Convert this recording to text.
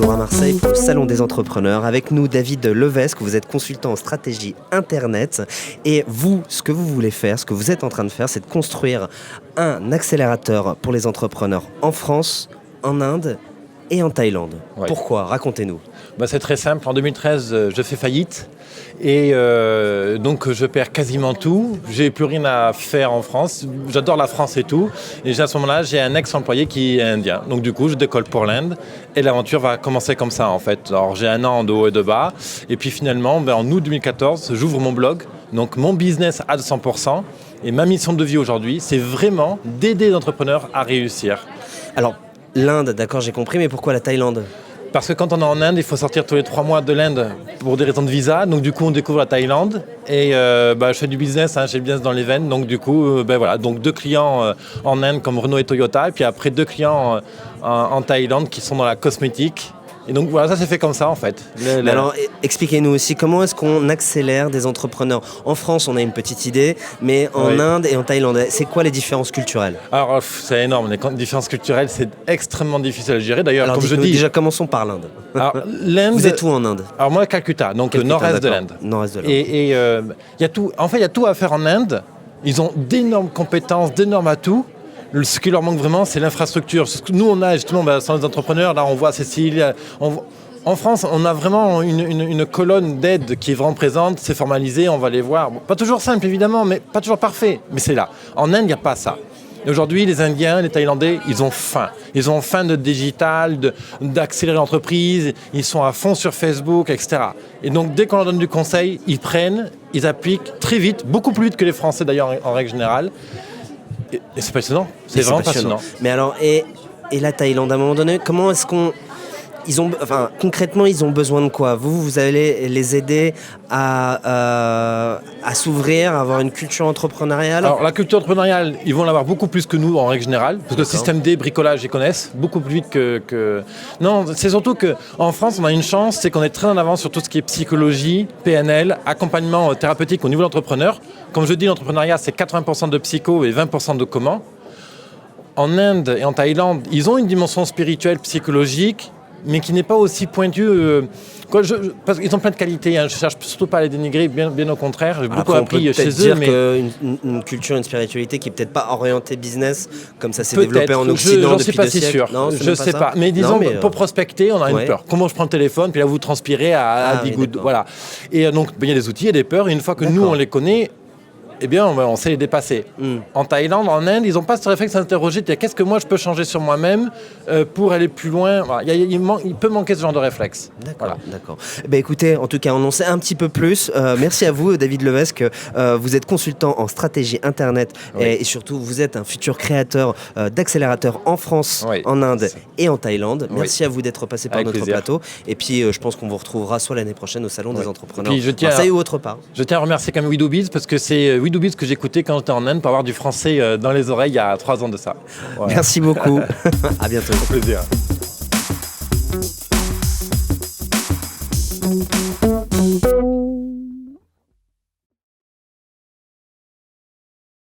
toujours à Marseille pour le Salon des entrepreneurs. Avec nous, David Levesque, vous êtes consultant en stratégie Internet. Et vous, ce que vous voulez faire, ce que vous êtes en train de faire, c'est de construire un accélérateur pour les entrepreneurs en France, en Inde et en Thaïlande. Ouais. Pourquoi ? Racontez-nous. C'est très simple. En 2013, je fais faillite et donc je perds quasiment tout. J'ai plus rien à faire en France. J'adore la France et tout. Et à ce moment-là, j'ai un ex-employé qui est indien. Donc du coup, je décolle pour l'Inde et l'aventure va commencer comme ça en fait. Alors j'ai un an de haut et de bas. Et puis finalement, en août 2014, j'ouvre mon blog. Donc mon business à 200%. Et ma mission de vie aujourd'hui, c'est vraiment d'aider les entrepreneurs à réussir. Alors, l'Inde, d'accord, j'ai compris, mais pourquoi la Thaïlande ? Parce que quand on est en Inde, il faut sortir tous les 3 mois de l'Inde pour des raisons de visa. Donc du coup, on découvre la Thaïlande. Et je fais du business, j'ai le business dans les veines. Donc du coup, donc 2 clients en Inde comme Renault et Toyota. Et puis après 2 clients en Thaïlande qui sont dans la cosmétique. Et donc voilà, ça s'est fait comme ça en fait. Alors expliquez-nous aussi, comment est-ce qu'on accélère des entrepreneurs ? En France, on a une petite idée, mais en Inde et en Thaïlande, c'est quoi les différences culturelles ? Alors c'est énorme, les différences culturelles, c'est extrêmement difficile à gérer. D'ailleurs, alors, comme je dis... Déjà, commençons par l'Inde. Alors, l'Inde. Vous êtes où en Inde ? Alors moi, à Calcutta, donc nord-est de l'Inde. Nord-est de l'Inde. Et il y a tout. En fait, il y a tout à faire en Inde. Ils ont d'énormes compétences, d'énormes atouts. Ce qui leur manque vraiment, c'est l'infrastructure. Ce que nous, on a justement, sans les entrepreneurs, là, on voit Cécile. En France, on a vraiment une colonne d'aide qui est vraiment présente, c'est formalisé, on va les voir. Bon, pas toujours simple, évidemment, mais pas toujours parfait. Mais c'est là. En Inde, il n'y a pas ça. Et aujourd'hui, les Indiens, les Thaïlandais, ils ont faim. Ils ont faim de digital, d'accélérer l'entreprise. Ils sont à fond sur Facebook, etc. Et donc, dès qu'on leur donne du conseil, ils prennent, ils appliquent très vite, beaucoup plus vite que les Français d'ailleurs en règle générale. Et c'est passionnant, c'est vraiment passionnant. Mais alors, et la Thaïlande, à un moment donné, comment est-ce qu'on... concrètement, ils ont besoin de quoi ? Vous allez les aider à s'ouvrir, à avoir une culture entrepreneuriale ? Alors, la culture entrepreneuriale, ils vont l'avoir beaucoup plus que nous en règle générale, parce que le système D, bricolage, ils connaissent beaucoup plus vite que... Non, c'est surtout qu'en France, on a une chance, c'est qu'on est très en avance sur tout ce qui est psychologie, PNL, accompagnement thérapeutique au niveau de l'entrepreneur. Comme je dis, l'entrepreneuriat, c'est 80% de psycho et 20% de comment. En Inde et en Thaïlande, ils ont une dimension spirituelle, psychologique, mais qui n'est pas aussi pointu. Parce qu'ils ont plein de qualités. Je ne cherche surtout pas à les dénigrer, bien au contraire. J'ai beaucoup appris chez eux. Mais qu'une culture, une spiritualité qui n'est peut-être pas orientée business, comme ça s'est développé en Occident depuis des siècles. Je ne suis pas si sûr. Non, je ne sais pas. Mais disons, pour prospecter, on a une peur. Comment je prends le téléphone, puis là vous transpirez à Bigoud. Voilà. Et donc, il y a des outils, il y a des peurs. Et une fois que nous, on les connaît, eh bien, on sait les dépasser. En Thaïlande, en Inde, ils n'ont pas ce réflexe à s'interroger. Qu'est-ce que moi, je peux changer sur moi-même pour aller plus loin ? Voilà. Il peut manquer ce genre de réflexe. D'accord. Écoutez, en tout cas, on en sait un petit peu plus. Merci à vous, David Levesque. Vous êtes consultant en stratégie Internet et surtout, vous êtes un futur créateur d'accélérateurs en France, en Inde et en Thaïlande. Merci à vous d'être passé par notre plateau. Et puis, je pense qu'on vous retrouvera soit l'année prochaine au Salon des entrepreneurs, Marseille ou autre part. Je tiens à remercier quand même WeDoBiz parce que c'est WeDoBiz que j'écoutais quand j'étais en Inde pour avoir du français dans les oreilles il y a 3 ans de ça. Voilà. Merci beaucoup. À bientôt. Au plaisir.